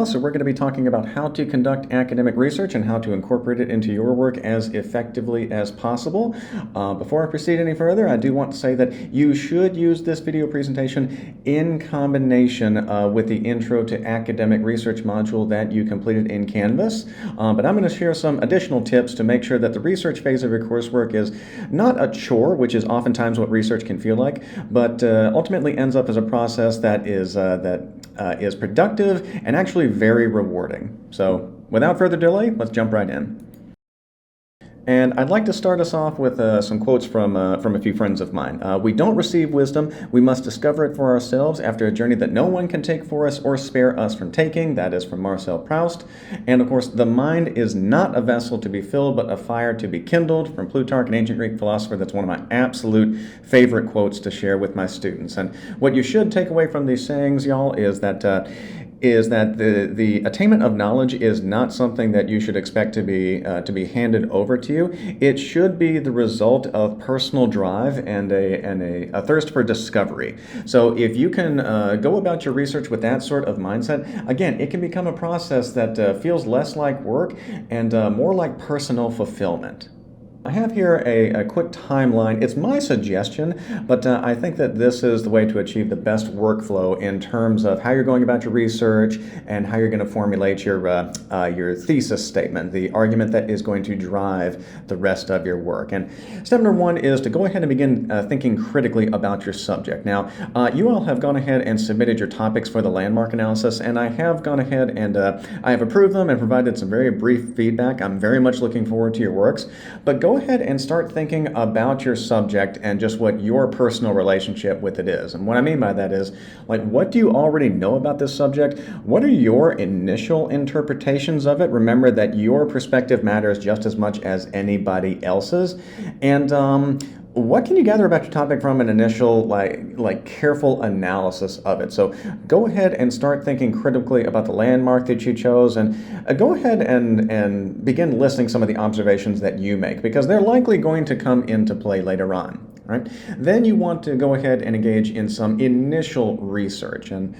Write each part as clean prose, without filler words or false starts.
So we're going to be talking about how to conduct academic research and how to incorporate it into your work as effectively as possible. Before I proceed any further, I do want to say that you should use this video presentation in combination with the Intro to Academic Research module that you completed in Canvas. But I'm going to share some additional tips to make sure that the research phase of your coursework is not a chore, which is oftentimes what research can feel like, but ultimately ends up as a process that is productive and actually very rewarding. So without further delay, let's jump right in. And I'd like to start us off with some quotes from a few friends of mine. We don't receive wisdom, we must discover it for ourselves after a journey that no one can take for us or spare us from taking. That is from Marcel Proust. And of course, the mind is not a vessel to be filled, but a fire to be kindled, from Plutarch, an ancient Greek philosopher. That's one of my absolute favorite quotes to share with my students. And what you should take away from these sayings, y'all, is that the attainment of knowledge is not something that you should expect to be handed over to you. It should be the result of personal drive and a thirst for discovery. So if you can go about your research with that sort of mindset, again, it can become a process that feels less like work and more like personal fulfillment. I have here a quick timeline. It's my suggestion, but I think that this is the way to achieve the best workflow in terms of how you're going about your research and how you're going to formulate your thesis statement, the argument that is going to drive the rest of your work. And step number one is to go ahead and begin thinking critically about your subject. Now, you all have gone ahead and submitted your topics for the landmark analysis, and I have gone ahead and I have approved them and provided some very brief feedback. I'm very much looking forward to your works, but go ahead and start thinking about your subject and just what your personal relationship with it is. And what I mean by that is, like, what do you already know about this subject? What are your initial interpretations of it? Remember that your perspective matters just as much as anybody else's. And what can you gather about your topic from an initial, like careful analysis of it? So go ahead and start thinking critically about the landmark that you chose, and go ahead and begin listing some of the observations that you make, because they're likely going to come into play later on, right? Then you want to go ahead and engage in some initial research. And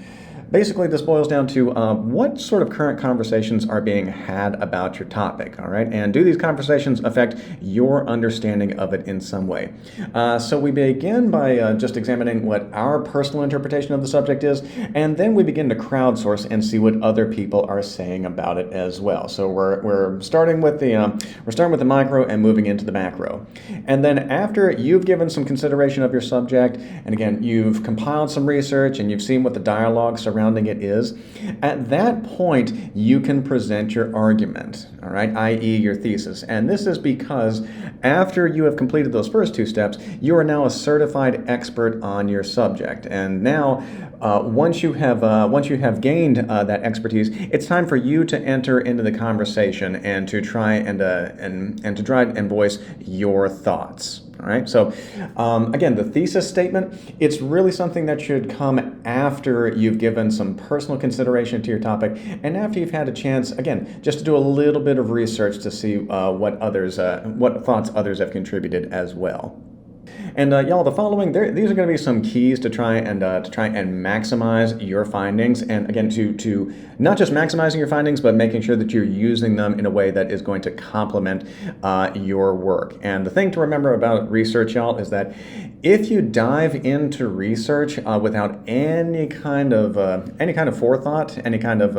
basically, this boils down to what sort of current conversations are being had about your topic, all right? And do these conversations affect your understanding of it in some way? So we begin by just examining what our personal interpretation of the subject is, and then we begin to crowdsource and see what other people are saying about it as well. So we're starting with the micro and moving into the macro. And then after you've given some consideration of your subject, and again, you've compiled some research and you've seen what the dialogue surrounding it is, at that point you can present your argument, all right, i.e. your thesis. And this is because after you have completed those first two steps, you are now a certified expert on your subject. And now once you have gained that expertise, it's time for you to enter into the conversation and to try and voice your thoughts. All right, so again, the thesis statement, it's really something that should come after you've given some personal consideration to your topic and after you've had a chance, again, just to do a little bit of research to see what thoughts others have contributed as well. And y'all, the following, these are going to be some keys to try and maximize your findings. And again, to not just maximizing your findings, but making sure that you're using them in a way that is going to complement your work. And the thing to remember about research, y'all, is that if you dive into research without any kind of forethought, any kind of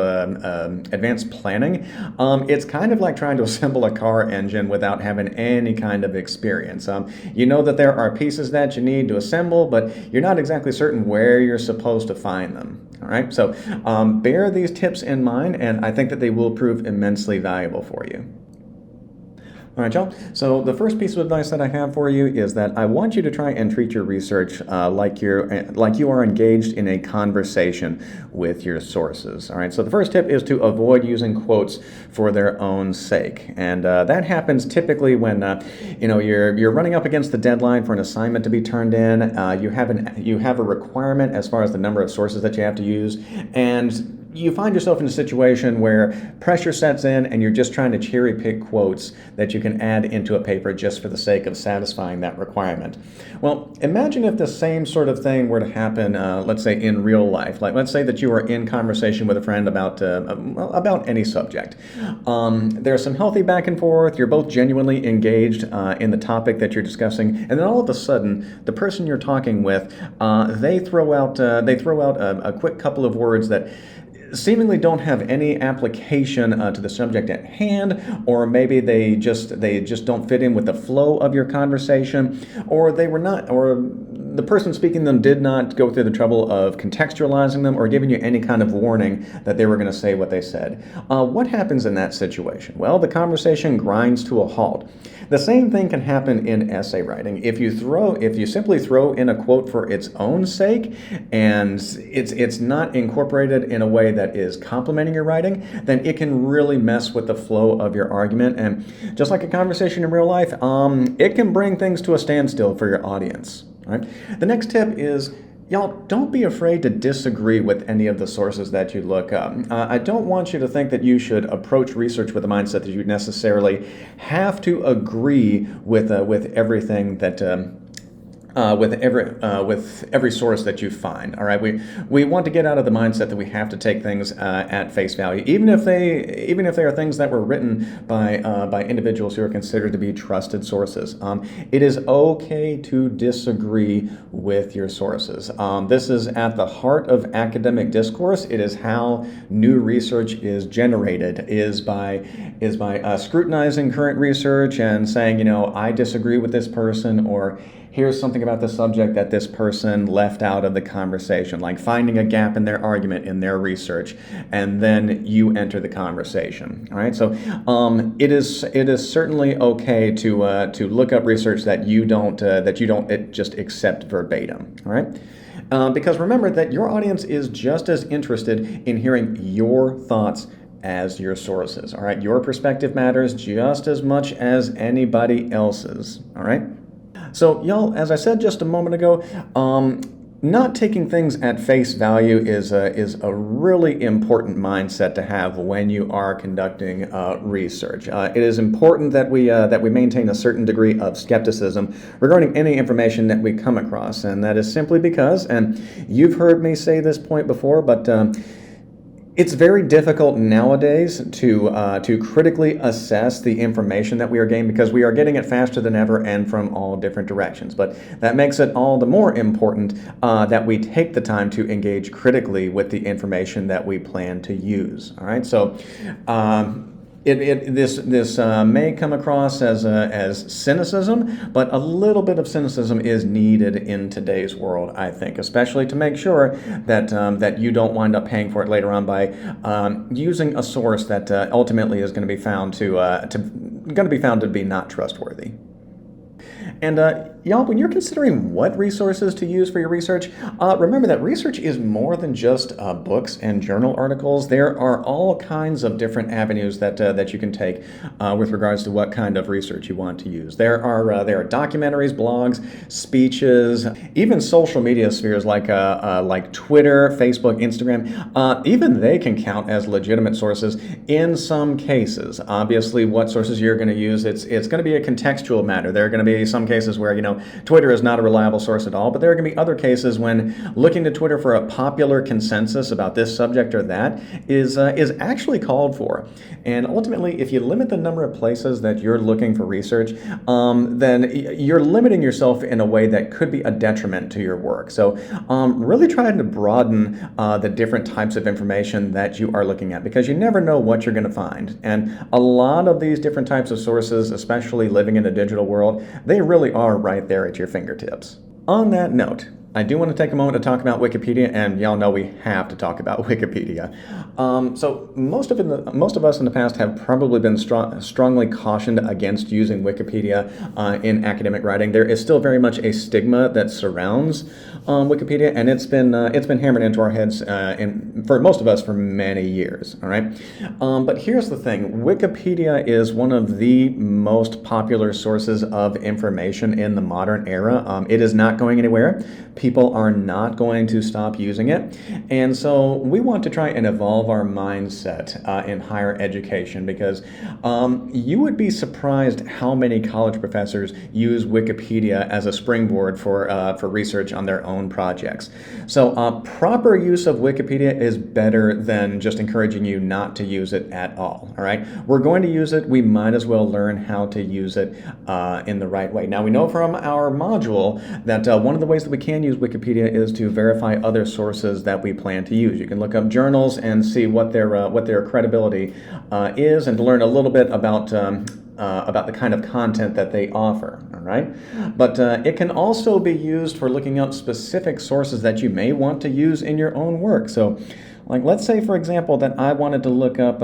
advanced planning, it's kind of like trying to assemble a car engine without having any kind of experience. You know that there are pieces that you need to assemble, but you're not exactly certain where you're supposed to find them. All right, so bear these tips in mind, and I think that they will prove immensely valuable for you. All right, y'all. So the first piece of advice that I have for you is that I want you to try and treat your research like you are engaged in a conversation with your sources. All right. So the first tip is to avoid using quotes for their own sake, and that happens typically when you're running up against the deadline for an assignment to be turned in. You have a requirement as far as the number of sources that you have to use, and you find yourself in a situation where pressure sets in and you're just trying to cherry pick quotes that you can add into a paper just for the sake of satisfying that requirement. Well, imagine if the same sort of thing were to happen, let's say in real life. Like, let's say that you are in conversation with a friend about any subject. There's some healthy back and forth. You're both genuinely engaged in the topic that you're discussing, and then all of a sudden, the person you're talking with, they throw out a quick couple of words that seemingly don't have any application to the subject at hand, or maybe they just don't fit in with the flow of your conversation, or the person speaking them did not go through the trouble of contextualizing them or giving you any kind of warning that they were going to say what they said. What happens in that situation? Well, the conversation grinds to a halt. The same thing can happen in essay writing. If you simply throw in a quote for its own sake and it's not incorporated in a way that is complementing your writing, then it can really mess with the flow of your argument. And just like a conversation in real life, it can bring things to a standstill for your audience. All right? The next tip is, y'all, don't be afraid to disagree with any of the sources that you look up. I don't want you to think that you should approach research with the mindset that you necessarily have to agree with everything that with every source that you find. All right, we want to get out of the mindset that we have to take things at face value, even if they are things that were written by individuals who are considered to be trusted sources. It is okay to disagree with your sources. This is at the heart of academic discourse. It is how new research is generated, is by scrutinizing current research and saying, I disagree with this person, or here's something about the subject that this person left out of the conversation, like finding a gap in their argument in their research, and then you enter the conversation. All right, so it is certainly okay to look up research that you don't just accept verbatim. All right, because remember that your audience is just as interested in hearing your thoughts as your sources. All right, your perspective matters just as much as anybody else's. All right. So, y'all, as I said just a moment ago, not taking things at face value is a really important mindset to have when you are conducting research. It is important that we maintain a certain degree of skepticism regarding any information that we come across, and that is simply because, and you've heard me say this point before, but it's very difficult nowadays to critically assess the information that we are getting, because we are getting it faster than ever and from all different directions. But that makes it all the more important that we take the time to engage critically with the information that we plan to use. All right, so this may come across as cynicism, but a little bit of cynicism is needed in today's world, I think, especially to make sure that you don't wind up paying for it later on by using a source that ultimately is going to be found to be not trustworthy. And y'all, when you're considering what resources to use for your research, remember that research is more than just books and journal articles. There are all kinds of different avenues that you can take with regards to what kind of research you want to use. There are documentaries, blogs, speeches, even social media spheres like Twitter, Facebook, Instagram. Even they can count as legitimate sources in some cases. Obviously, what sources you're going to use, it's going to be a contextual matter. There are going to be some cases where Twitter is not a reliable source at all, but there are going to be other cases when looking to Twitter for a popular consensus about this subject or that is actually called for. And ultimately, if you limit the number of places that you're looking for research, then you're limiting yourself in a way that could be a detriment to your work. So really trying to broaden the different types of information that you are looking at, because you never know what you're going to find. And a lot of these different types of sources, especially living in a digital world, they really are right there at your fingertips. On that note, I do want to take a moment to talk about Wikipedia, and y'all know we have to talk about Wikipedia. So most of us in the past have probably been strongly cautioned against using Wikipedia in academic writing. There is still very much a stigma that surrounds Wikipedia, and it's been hammered into our heads for most of us for many years. All right, but here's the thing: Wikipedia is one of the most popular sources of information in the modern era. It is not going anywhere. people are not going to stop using it. And so we want to try and evolve our mindset in higher education, because you would be surprised how many college professors use Wikipedia as a springboard for research on their own projects. So proper use of Wikipedia is better than just encouraging you not to use it at all. All right, we're going to use it. We might as well learn how to use it in the right way. Now, we know from our module that one of the ways that we can use Wikipedia is to verify other sources that we plan to use. You can look up journals and see what their credibility is, and to learn a little bit about the kind of content that they offer, all right? But it can also be used for looking up specific sources that you may want to use in your own work. So, like, let's say, for example, that I wanted to look up,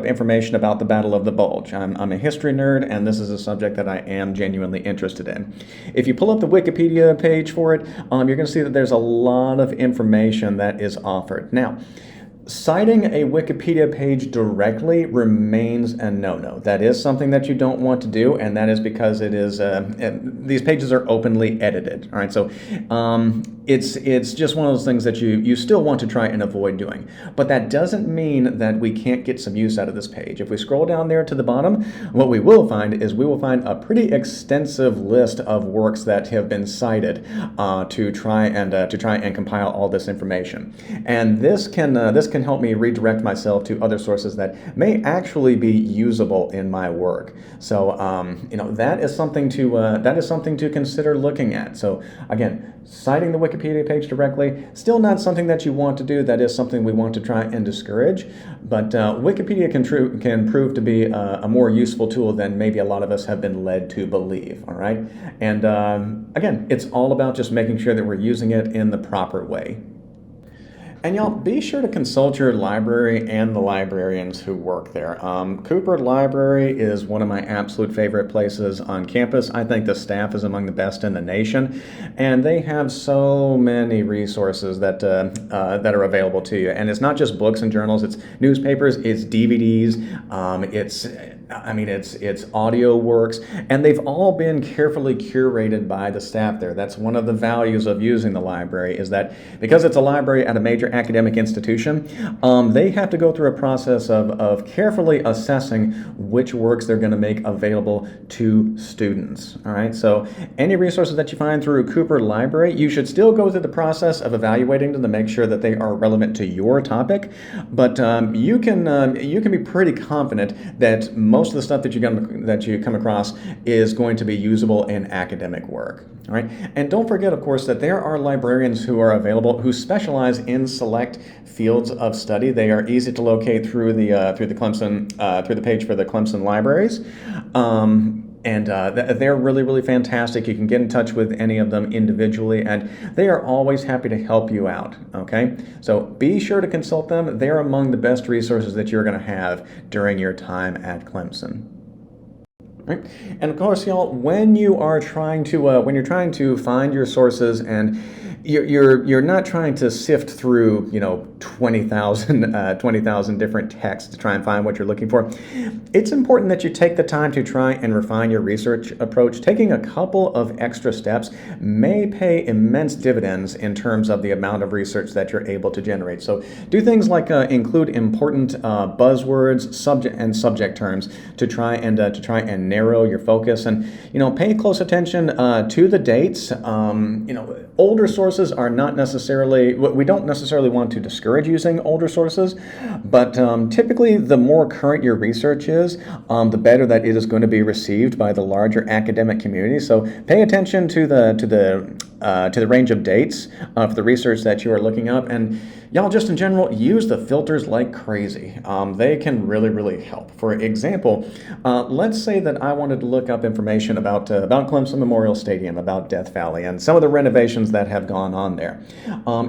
information about the Battle of the Bulge. I'm a history nerd, and this is a subject that I am genuinely interested in. If you pull up the Wikipedia page for it, you're going to see that there's a lot of information that is offered. Now, citing a Wikipedia page directly remains a no-no. That is something that you don't want to do, and that is because it is these pages are openly edited. All right, so it's just one of those things that you still want to try and avoid doing. But that doesn't mean that we can't get some use out of this page. If we scroll down there to the bottom, what we will find is a pretty extensive list of works that have been cited to try and compile all this information. And this can help me redirect myself to other sources that may actually be usable in my work. So that is something to consider looking at. So again, citing the Wikipedia page directly, still not something that you want to do. That is something we want to try and discourage. But Wikipedia can prove to be a more useful tool than maybe a lot of us have been led to believe. All right, and again, it's all about just making sure that we're using it in the proper way. And y'all, be sure to consult your library and the librarians who work there. Cooper Library is one of my absolute favorite places on campus. I think the staff is among the best in the nation, and they have so many resources that are available to you. And it's not just books and journals; it's newspapers, it's DVDs, it's audio works, and they've all been carefully curated by the staff there. That's one of the values of using the library, is that because it's a library at a major academic institution, they have to go through a process of carefully assessing which works they're going to make available to students. All right, so any resources that you find through Cooper Library, you should still go through the process of evaluating them to make sure that they are relevant to your topic, but you can be pretty confident that most of the stuff that you come across is going to be usable in academic work. All right, and don't forget, of course, that there are librarians who are available who specialize in select fields of study. They are easy to locate through the page for the Clemson libraries. And they're really, really fantastic. You can get in touch with any of them individually, and they are always happy to help you out, okay? So be sure to consult them. They're among the best resources that you're going to have during your time at Clemson. Right? And of course, y'all, when you're trying to find your sources, and you're not trying to sift through 20,000 different texts to try and find what you're looking for, it's important that you take the time to try and refine your research approach. Taking a couple of extra steps may pay immense dividends in terms of the amount of research that you're able to generate. So do things like include important buzzwords, subject terms to try and narrow your focus, and pay close attention to the dates. Older sources are not necessarily, we don't necessarily want to discourage using older sources, but typically the more current your research is, the better that it is going to be received by the larger academic community. So pay attention to the range of dates for the research that you are looking up, and y'all, just in general, use the filters like crazy. They can really, really help. For example, let's say that I wanted to look up information about Clemson Memorial Stadium, about Death Valley, and some of the renovations that have gone on there.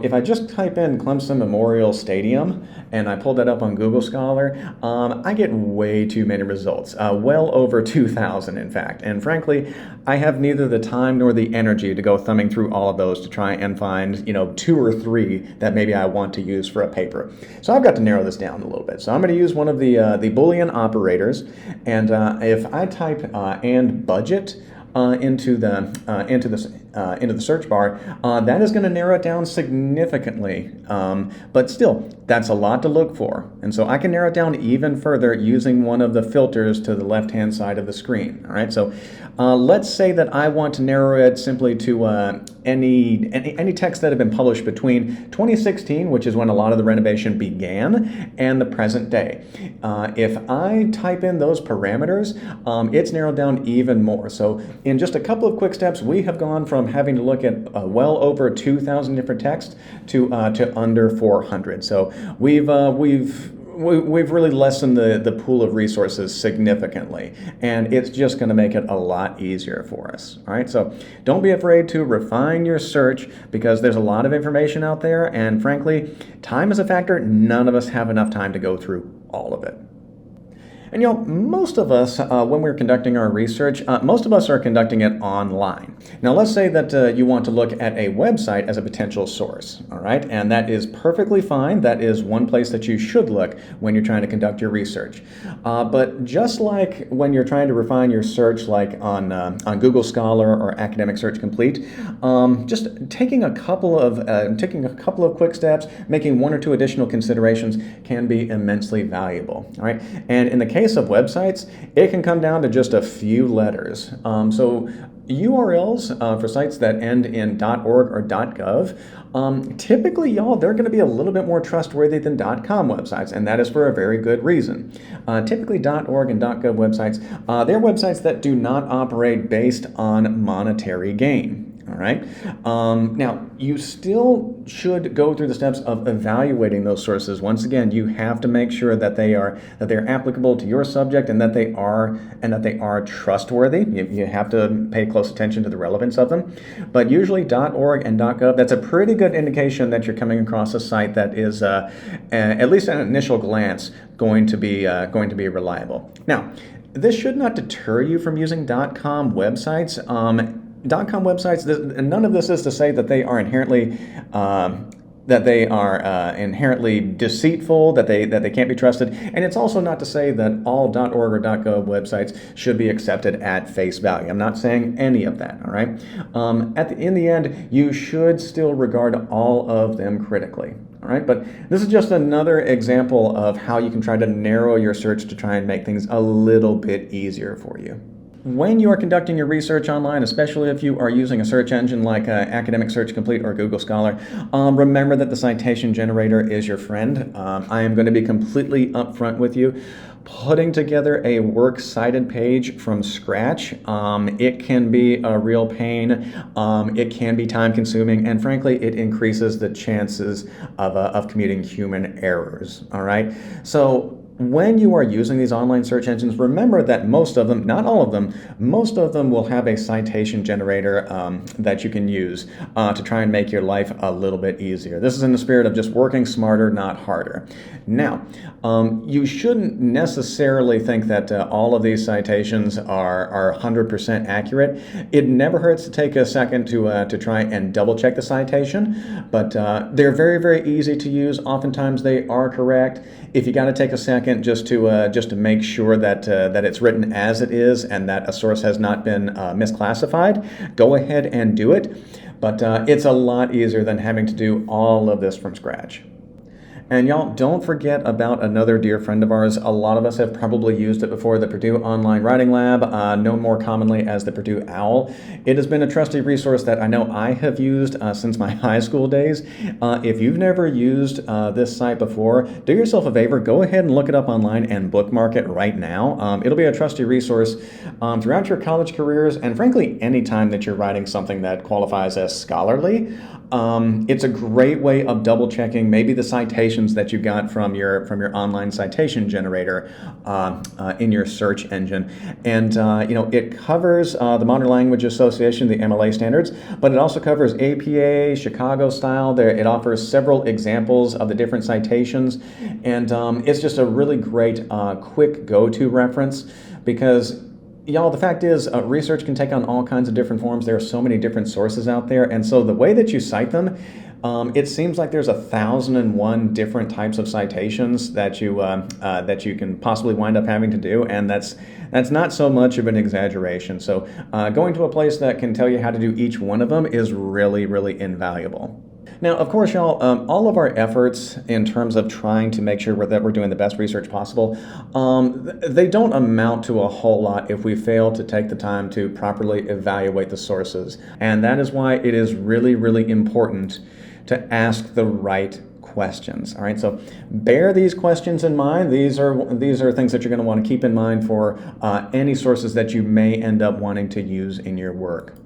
If I just type in Clemson Memorial Stadium and I pull that up on Google Scholar, I get way too many results, well over 2,000 in fact. And frankly, I have neither the time nor the energy to go thumbing through all of those to try and find 2 or 3 that maybe I want to use for a paper. So I've got to narrow this down a little bit. So I'm going to use one of the Boolean operators, and if I type and budget, into the search bar, that is going to narrow it down significantly. But still, that's a lot to look for. And so I can narrow it down even further using one of the filters to the left-hand side of the screen. All right, so let's say that I want to narrow it simply to any texts that have been published between 2016, which is when a lot of the renovation began, and the present day. If I type in those parameters, it's narrowed down even more. So in just a couple of quick steps, we have gone from having to look at well over 2,000 different texts to under 400. So we've really lessened the pool of resources significantly, and it's just going to make it a lot easier for us. All right, so don't be afraid to refine your search, because there's a lot of information out there, and frankly, time is a factor. None of us have enough time to go through all of it. And most of us, when we're conducting our research, most of us are conducting it online. Now, let's say that you want to look at a website as a potential source, all right? And that is perfectly fine. That is one place that you should look when you're trying to conduct your research. But just like when you're trying to refine your search, like on Google Scholar or Academic Search Complete, just taking a couple of quick steps, making one or two additional considerations can be immensely valuable, all right? And in the case of websites, it can come down to just a few letters. So URLs for sites that end in .org or .gov, typically, they're going to be a little bit more trustworthy than .com websites, and that is for a very good reason. Typically, .org and .gov websites, they're websites that do not operate based on monetary gain. All right. Now, you still should go through the steps of evaluating those sources. Once again, you have to make sure that they're applicable to your subject and that they are trustworthy. You have to pay close attention to the relevance of them. But usually, .org and .gov, that's a pretty good indication that you're coming across a site that is, at least at an initial glance, going to be reliable. Now, this should not deter you from using .com websites. .com websites, none of this is to say that they are inherently deceitful, that they can't be trusted, and it's also not to say that all .org or .gov websites should be accepted at face value. I'm not saying any of that. All right. In the end, you should still regard all of them critically. All right, but this is just another example of how you can try to narrow your search to try and make things a little bit easier for you. When you are conducting your research online, especially if you are using a search engine like Academic Search Complete or Google Scholar, remember that the citation generator is your friend. I am going to be completely upfront with you. Putting together a works cited page from scratch, it can be a real pain. It can be time consuming, and frankly, it increases the chances of committing human errors. All right, so when you are using these online search engines, remember that most of them, not all of them, most of them will have a citation generator that you can use to try and make your life a little bit easier. This is in the spirit of just working smarter, not harder. Now, you shouldn't necessarily think that all of these citations are 100% accurate. It never hurts to take a second to try and double check the citation, but they're very, very easy to use. Oftentimes they are correct. If you got to take a second just to make sure that it's written as it is and that a source has not been misclassified, go ahead and do it. But it's a lot easier than having to do all of this from scratch. And y'all, don't forget about another dear friend of ours. A lot of us have probably used it before, the Purdue Online Writing Lab, known more commonly as the Purdue OWL. It has been a trusty resource that I know I have used since my high school days. If you've never used this site before, do yourself a favor, go ahead and look it up online and bookmark it right now. It'll be a trusty resource throughout your college careers, and frankly, any time that you're writing something that qualifies as scholarly. It's a great way of double checking maybe the citations that you got from your online citation generator in your search engine. And it covers the Modern Language Association, the MLA standards, but it also covers APA, Chicago style. It offers several examples of the different citations, and it's just a really great quick go-to reference, because y'all, the fact is, research can take on all kinds of different forms. There are so many different sources out there, and so the way that you cite them It seems like there's 1,001 different types of citations that you can possibly wind up having to do, and that's not so much of an exaggeration. So going to a place that can tell you how to do each one of them is really, really invaluable. Now, of course, y'all, all of our efforts in terms of trying to make sure that we're doing the best research possible, they don't amount to a whole lot if we fail to take the time to properly evaluate the sources. And that is why it is really, really important to ask the right questions. All right, so bear these questions in mind. These are things that you're going to want to keep in mind for any sources that you may end up wanting to use in your work.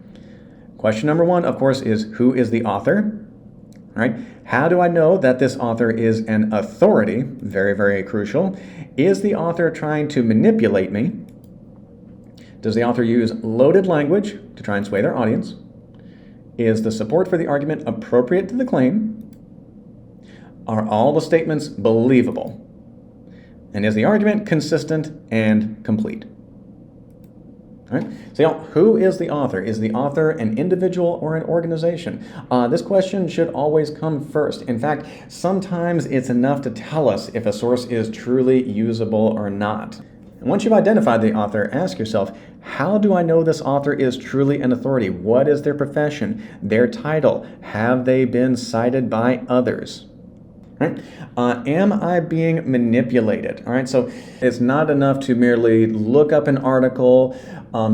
Question number one, of course, is who is the author? All right, how do I know that this author is an authority? Very, very crucial. Is the author trying to manipulate me? Does the author use loaded language to try and sway their audience? Is the support for the argument appropriate to the claim? Are all the statements believable? And is the argument consistent and complete? All right. So, y'all, who is the author? Is the author an individual or an organization? This question should always come first. In fact, sometimes it's enough to tell us if a source is truly usable or not. And once you've identified the author, ask yourself, how do I know this author is truly an authority? What is their profession, their title? Have they been cited by others? Right? Am I being manipulated? All right, so it's not enough to merely look up an article,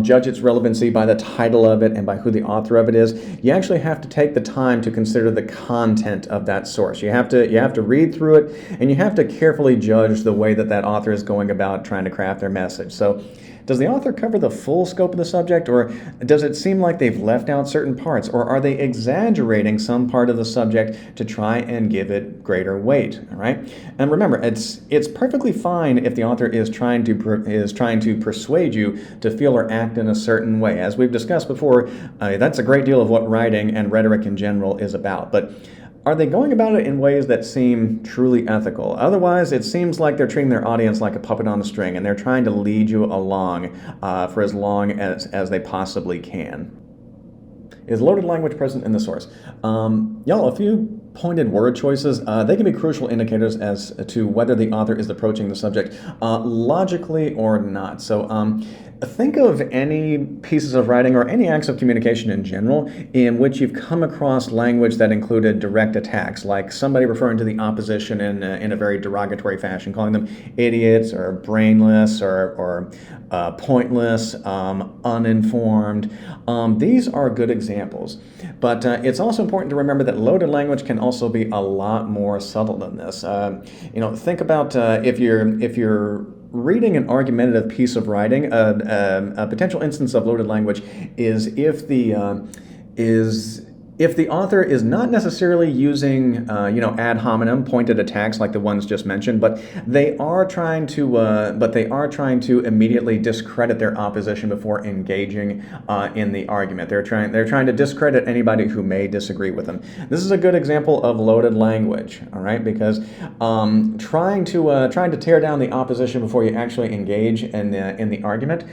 judge its relevancy by the title of it and by who the author of it is. You actually have to take the time to consider the content of that source. You have to read through it, and you have to carefully judge the way that that author is going about trying to craft their message. So, does the author cover the full scope of the subject, or does it seem like they've left out certain parts, or are they exaggerating some part of the subject to try and give it greater weight? All right, and remember, it's perfectly fine if the author is trying to persuade you to feel or act in a certain way. As we've discussed before, that's a great deal of what writing and rhetoric in general is about. But are they going about it in ways that seem truly ethical? Otherwise, it seems like they're treating their audience like a puppet on a string, and they're trying to lead you along for as long as they possibly can. Is loaded language present in the source? Y'all, a few pointed word choices, they can be crucial indicators as to whether the author is approaching the subject logically or not. So think of any pieces of writing or any acts of communication in general in which you've come across language that included direct attacks, like somebody referring to the opposition in a very derogatory fashion, calling them idiots or brainless or pointless, uninformed. These are good examples. But it's also important to remember that loaded language can also be a lot more subtle than this. Think about if you're reading an argumentative piece of writing, a potential instance of loaded language is if the author is not necessarily using, ad hominem pointed attacks like the ones just mentioned, but they are trying to immediately discredit their opposition before engaging in the argument. They're trying to discredit anybody who may disagree with them. This is a good example of loaded language, all right? Because trying to tear down the opposition before you actually engage in the argument,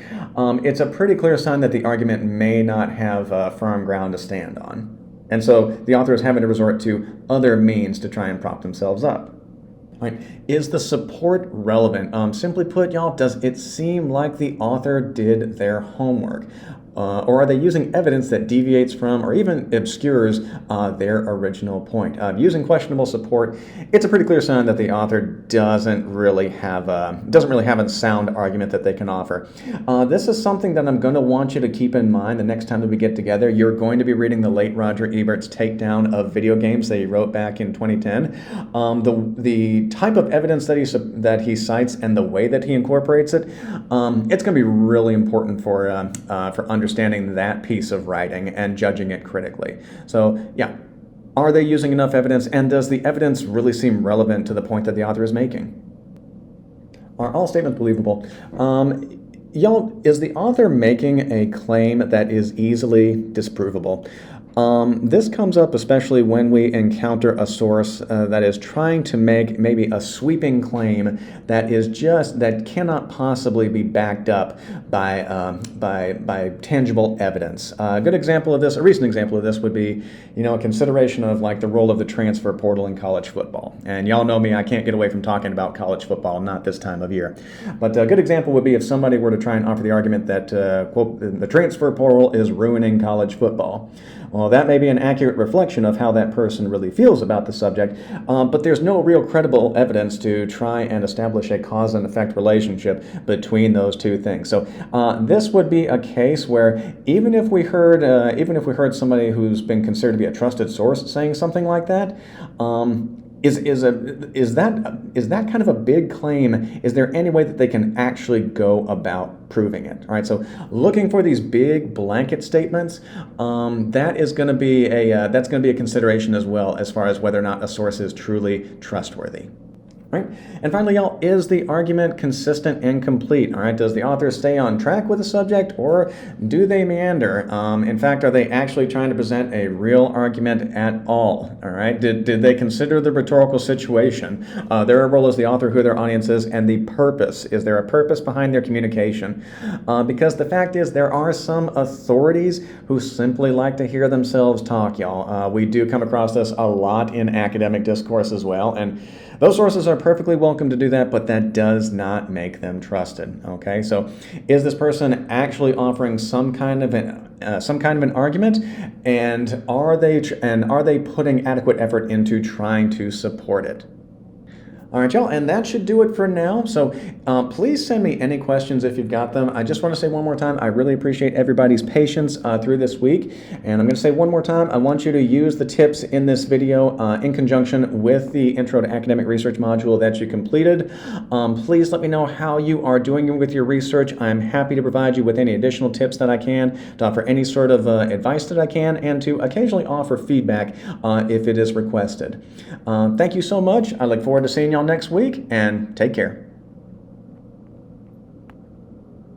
it's a pretty clear sign that the argument may not have firm ground to stand on. And so the author is having to resort to other means to try and prop themselves up. Right. Is the support relevant? Simply put, y'all, does it seem like the author did their homework? Or are they using evidence that deviates from or even obscures their original point? Using questionable support, it's a pretty clear sign that the author doesn't really have a sound argument that they can offer. This is something that I'm going to want you to keep in mind the next time that we get together. You're going to be reading the late Roger Ebert's takedown of video games that he wrote back in 2010. The type of evidence that he cites and the way that he incorporates it, it's going to be really important for understanding that piece of writing and judging it critically. So, yeah, are they using enough evidence, and does the evidence really seem relevant to the point that the author is making? Are all statements believable? Y'all, is the author making a claim that is easily disprovable? This comes up especially when we encounter a source that is trying to make maybe a sweeping claim that cannot possibly be backed up by tangible evidence. A good example of this, a recent example of this, would be, a consideration of like the role of the transfer portal in college football. And y'all know me, I can't get away from talking about college football, not this time of year. But a good example would be if somebody were to try and offer the argument that, quote, the transfer portal is ruining college football. Well, that may be an accurate reflection of how that person really feels about the subject, but there's no real credible evidence to try and establish a cause and effect relationship between those two things. So this would be a case where even if we heard somebody who's been considered to be a trusted source saying something like that, is that kind of a big claim? Is there any way that they can actually go about proving it? All right, so looking for these big blanket statements, that's going to be a consideration as well as far as whether or not a source is truly trustworthy. Right? And finally, y'all, is the argument consistent and complete? All right, does the author stay on track with the subject, or do they meander? In fact, are they actually trying to present a real argument at all? All right, did they consider the rhetorical situation, their role as the author, who their audience is, and the purpose? Is there a purpose behind their communication? Because the fact is, there are some authorities who simply like to hear themselves talk, y'all. We do come across this a lot in academic discourse as well, and those sources are perfectly welcome to do that, but that does not make them trusted. Okay, so is this person actually offering some kind of an argument, and are they putting adequate effort into trying to support it? All right, y'all, and that should do it for now. So please send me any questions if you've got them. I just want to say one more time, I really appreciate everybody's patience through this week. And I'm going to say one more time, I want you to use the tips in this video in conjunction with the Intro to Academic Research module that you completed. Please let me know how you are doing with your research. I'm happy to provide you with any additional tips that I can, to offer any sort of advice that I can, and to occasionally offer feedback if it is requested. Thank you so much. I look forward to seeing y'all next week, and take care.